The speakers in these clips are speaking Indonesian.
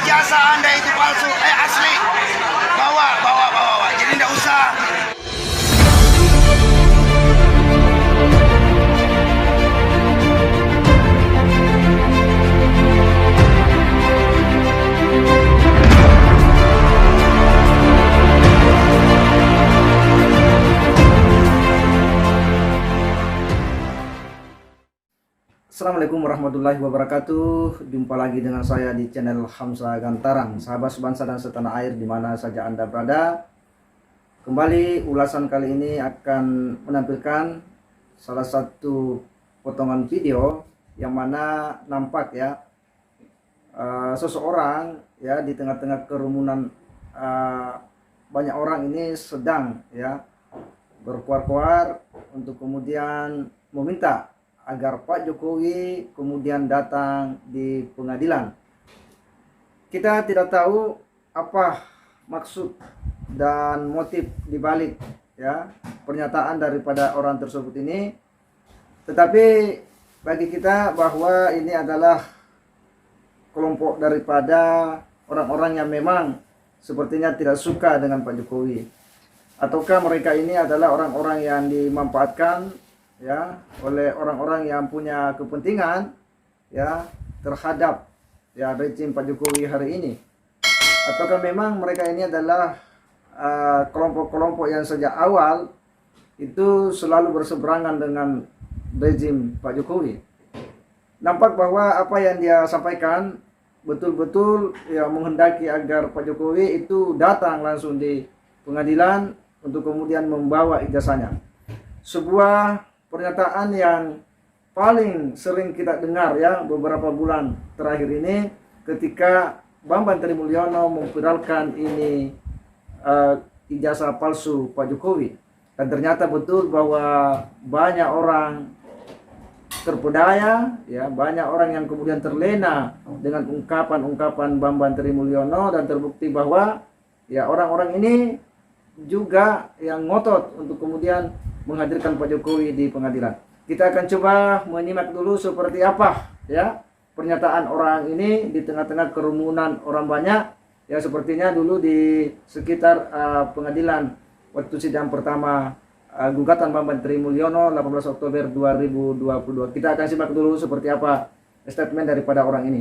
ijazah Anda itu palsu, asli, bawa. Jadi tidak usah. Assalamualaikum warahmatullahi wabarakatuh. Jumpa lagi dengan saya di channel Hamzah Gantaran. Sahabat sebangsa dan setanah air di mana saja Anda berada. Kembali ulasan kali ini akan menampilkan salah satu potongan video yang mana nampak ya seseorang ya di tengah-tengah kerumunan banyak orang ini sedang ya berkuar-kuar untuk kemudian meminta agar Pak Jokowi kemudian datang di pengadilan. Kita tidak tahu apa maksud dan motif dibalik ya pernyataan daripada orang tersebut ini. Tetapi bagi kita bahwa ini adalah kelompok daripada orang-orang yang memang sepertinya tidak suka dengan Pak Jokowi. Ataukah mereka ini adalah orang-orang yang dimanfaatkan ya oleh orang-orang yang punya kepentingan ya terhadap ya rezim Pak Jokowi hari ini, ataukah memang mereka ini adalah kelompok-kelompok yang sejak awal itu selalu berseberangan dengan rezim Pak Jokowi. Nampak bahwa apa yang dia sampaikan betul-betul ya menghendaki agar Pak Jokowi itu datang langsung di pengadilan untuk kemudian membawa ijazahnya. Sebuah pernyataan yang paling sering kita dengar ya beberapa bulan terakhir ini ketika Bambang Trimulyono memviralkan ini ijazah palsu Pak Jokowi, dan ternyata betul bahwa banyak orang terpedaya ya, banyak orang yang kemudian terlena dengan ungkapan-ungkapan Bambang Trimulyono, dan terbukti bahwa ya orang-orang ini juga yang ngotot untuk kemudian menghadirkan Pak Jokowi di pengadilan. Kita akan coba menyimak dulu seperti apa ya pernyataan orang ini di tengah-tengah kerumunan orang banyak ya, sepertinya dulu di sekitar pengadilan waktu sidang pertama gugatan Bambang Trimulyono 18 Oktober 2022. Kita akan simak dulu seperti apa statement daripada orang ini.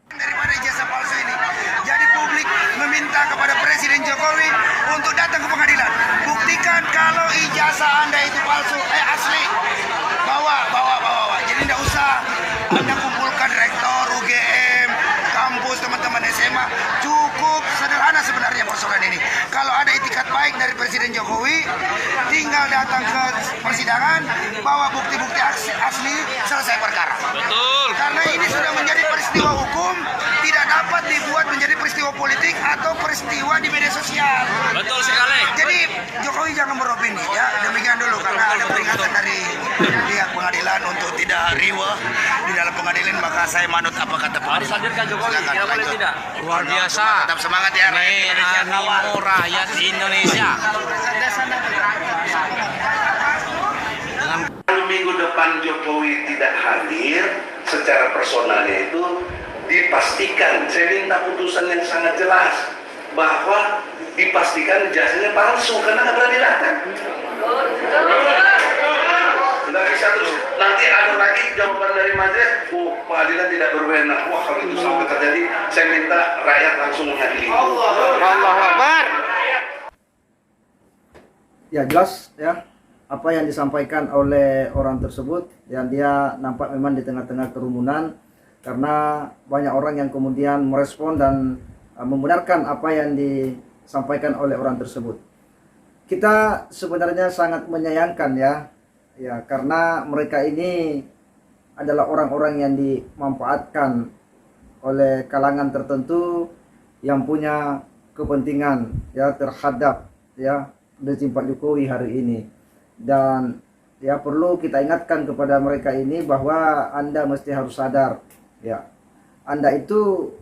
Daripada ijazah palsu ini, jadi publik meminta kepada Presiden Jokowi untuk datang ke pengadilan. Buktikan kalau ijazah Anda itu palsu, asli, bawa. Jadi tidak usah Anda kumpulkan rektor UGM, kampus, teman-teman SMA. Cukup sederhana sebenarnya persoalan ini. Kalau ada itikat baik dari Presiden Jokowi, tinggal datang ke persidangan, bawa bukti-bukti asli, selesai perkara. Betul. Karena ini sudah menjadi peristiwa hukum, tidak dapat dibuat menjadi peristiwa politik atau peristiwa di media sosial. Betul sekali. Jadi Jokowi jangan beropini ya. Demikian dulu, karena ada peringatan dari pihak pengadilan untuk tidak riweh di dalam pengadilan, maka saya manut apa kata pengadilan. Harus hadirkan Jokowi, Silakan, tidak boleh lanjut. tidak. Luar biasa. Tetap semangat ya rakyat Ini Indonesia. animo rakyat Indonesia. Kalau minggu depan Jokowi tidak hadir secara personalnya itu dipastikan, saya minta putusan yang sangat jelas bahwa dipastikan ijazahnya palsu karena nggak berani datang. Nggak bisa terus nanti ada lagi jawaban dari majelis, pengadilan tidak berwenang. Wah, kalau itu sampai terjadi, saya minta rakyat langsung mengadili. Allahu Akbar. Ya jelas ya apa yang disampaikan oleh orang tersebut, yang dia nampak memang di tengah-tengah kerumunan karena banyak orang yang kemudian merespon dan membenarkan apa yang disampaikan oleh orang tersebut. Kita sebenarnya sangat menyayangkan ya karena mereka ini adalah orang-orang yang dimanfaatkan oleh kalangan tertentu yang punya kepentingan ya terhadap ya rezim Pak Jokowi hari ini. Dan ya perlu kita ingatkan kepada mereka ini bahwa Anda mesti harus sadar ya, Anda itu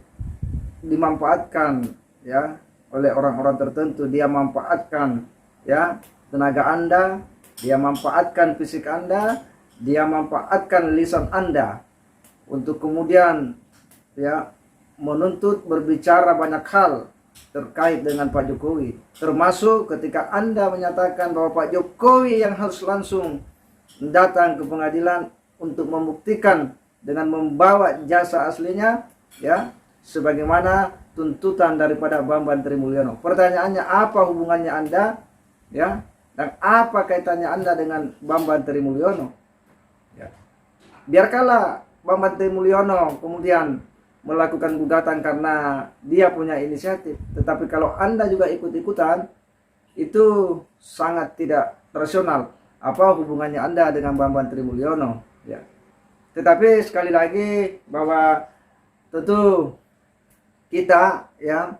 dimanfaatkan ya oleh orang-orang tertentu. Dia manfaatkan ya tenaga Anda, dia manfaatkan fisik Anda, dia manfaatkan lisan Anda untuk kemudian ya menuntut berbicara banyak hal terkait dengan Pak Jokowi, termasuk ketika Anda menyatakan bahwa Pak Jokowi yang harus langsung datang ke pengadilan untuk membuktikan dengan membawa jasa aslinya, ya, sebagaimana tuntutan daripada Bambang Trimulyono. Pertanyaannya, apa hubungannya Anda, ya, dan apa kaitannya Anda dengan Bambang Trimulyono? Ya. Biarkanlah Bambang Trimulyono kemudian melakukan gugatan karena dia punya inisiatif. Tetapi kalau Anda juga ikut-ikutan, itu sangat tidak rasional. Apa hubungannya Anda dengan Bambang Trimulyono? Ya. Tetapi sekali lagi bahwa tentu kita, ya,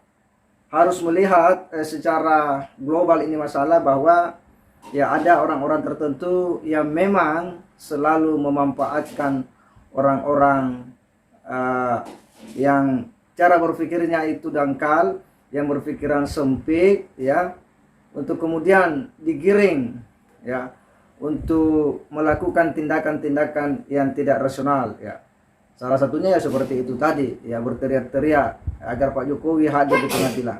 harus melihat secara global ini masalah bahwa ya ada orang-orang tertentu yang memang selalu memanfaatkan orang-orang yang cara berpikirnya itu dangkal, yang berpikiran sempit, ya, untuk kemudian digiring, ya, untuk melakukan tindakan-tindakan yang tidak rasional, ya. Salah satunya ya seperti itu tadi, ya, berteriak-teriak agar Pak Jokowi hadir di pengadilan.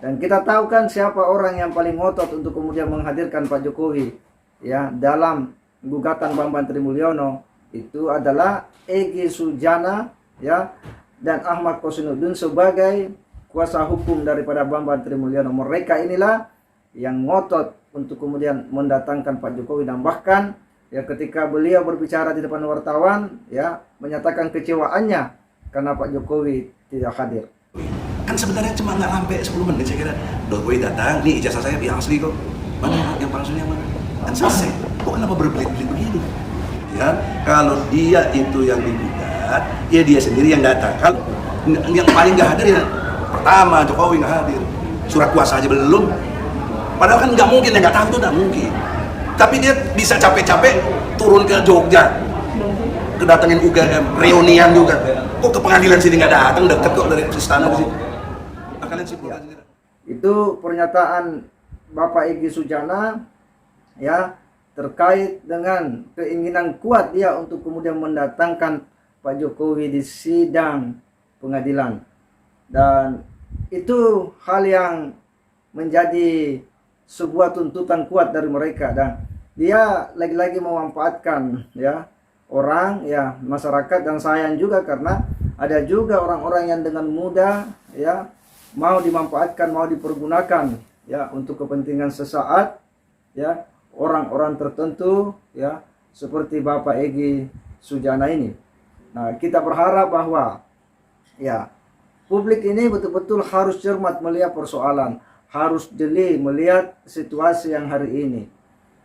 Dan kita tahu kan siapa orang yang paling ngotot untuk kemudian menghadirkan Pak Jokowi, ya, dalam gugatan Bambang Trimulyono, itu adalah Egy Sujana, ya, dan Ahmad Kosinudin sebagai kuasa hukum daripada Bambang Trimulyono. Mereka inilah yang ngotot untuk kemudian mendatangkan Pak Jokowi, dan bahkan ya ketika beliau berbicara di depan wartawan, ya, menyatakan kecewaannya karena Pak Jokowi tidak hadir. Kan sebenarnya cuma nggak sampai 10 menit saya kira. Jokowi datang, nih ijazah saya yang asli kok. Mana yang palsunya mana? Kan selesai. Kok kenapa berbelit-belit begini? Ya, kalau dia itu yang digugat, ya dia sendiri yang datang. Kalau yang paling nggak hadir ya pertama Jokowi nggak hadir. Surat kuasa aja belum. Padahal kan nggak mungkin, ya nggak tahu tuh nggak mungkin. Tapi dia bisa capek-capek turun ke Jogja, kedatengin UGM, reunian juga. Kok ke pengadilan sini nggak datang, deket kok dari istana di sini. Kalian simpulkan sendiri. Itu pernyataan Bapak Egy Sujana, ya, terkait dengan keinginan kuat dia untuk kemudian mendatangkan Pak Jokowi di sidang pengadilan. Dan itu hal yang menjadi sebuah tuntutan kuat dari mereka, dan dia lagi-lagi memanfaatkan, ya, orang, ya, masyarakat, dan sayang juga karena ada juga orang-orang yang dengan mudah, ya, mau dimanfaatkan, mau dipergunakan, ya, untuk kepentingan sesaat, ya, orang-orang tertentu, ya, seperti Bapak Egy Sujana ini. Nah, kita berharap bahwa, ya, publik ini betul-betul harus cermat melihat persoalan, harus jeli melihat situasi yang hari ini,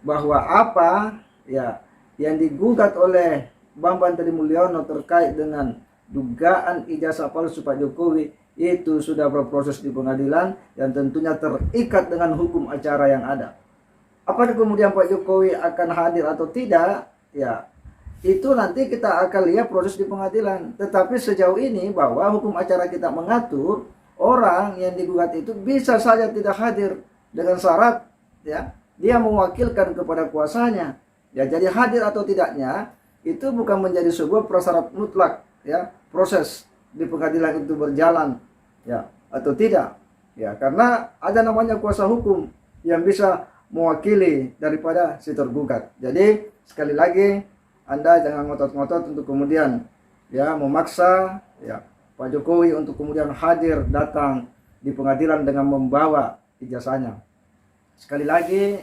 bahwa apa, ya, yang digugat oleh Bambang Trimulyono terkait dengan dugaan ijazah palsu Pak Jokowi itu sudah berproses di pengadilan dan tentunya terikat dengan hukum acara yang ada. Apakah kemudian Pak Jokowi akan hadir atau tidak, ya, itu nanti kita akan lihat proses di pengadilan. Tetapi sejauh ini bahwa hukum acara kita mengatur orang yang digugat itu bisa saja tidak hadir dengan syarat, ya, dia mewakilkan kepada kuasanya. Ya, jadi hadir atau tidaknya itu bukan menjadi sebuah prasyarat mutlak, ya, proses di pengadilan itu berjalan, ya, atau tidak. Ya, karena ada namanya kuasa hukum yang bisa mewakili daripada si tergugat. Jadi sekali lagi Anda jangan ngotot-ngotot untuk kemudian, ya, memaksa, ya, Pak Jokowi untuk kemudian hadir datang di pengadilan dengan membawa ijazahnya. Sekali lagi,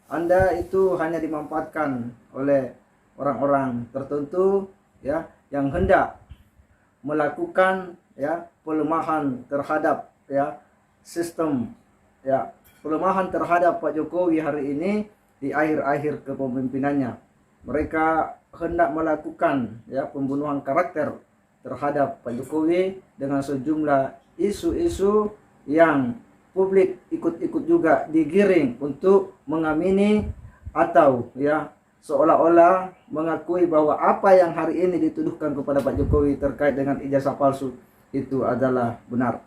Anda itu hanya dimanfaatkan oleh orang-orang tertentu, ya, yang hendak melakukan, ya, pelemahan terhadap, ya, sistem, ya, pelemahan terhadap Pak Jokowi hari ini di akhir-akhir kepemimpinannya. Mereka hendak melakukan, ya, pembunuhan karakter terhadap Pak Jokowi dengan sejumlah isu-isu yang publik ikut-ikut juga digiring untuk mengamini atau, ya, seolah-olah mengakui bahwa apa yang hari ini dituduhkan kepada Pak Jokowi terkait dengan ijazah palsu itu adalah benar.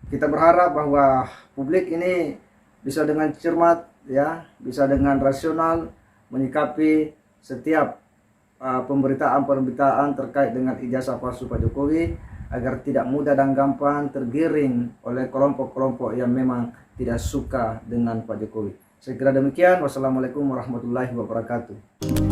Kita berharap bahwa publik ini bisa dengan cermat, ya, bisa dengan rasional menyikapi setiap pemberitaan-pemberitaan terkait dengan ijazah palsu Pak Jokowi, agar tidak mudah dan gampang tergiring oleh kelompok-kelompok yang memang tidak suka dengan Pak Jokowi. Saya kira demikian. Wassalamualaikum warahmatullahi wabarakatuh.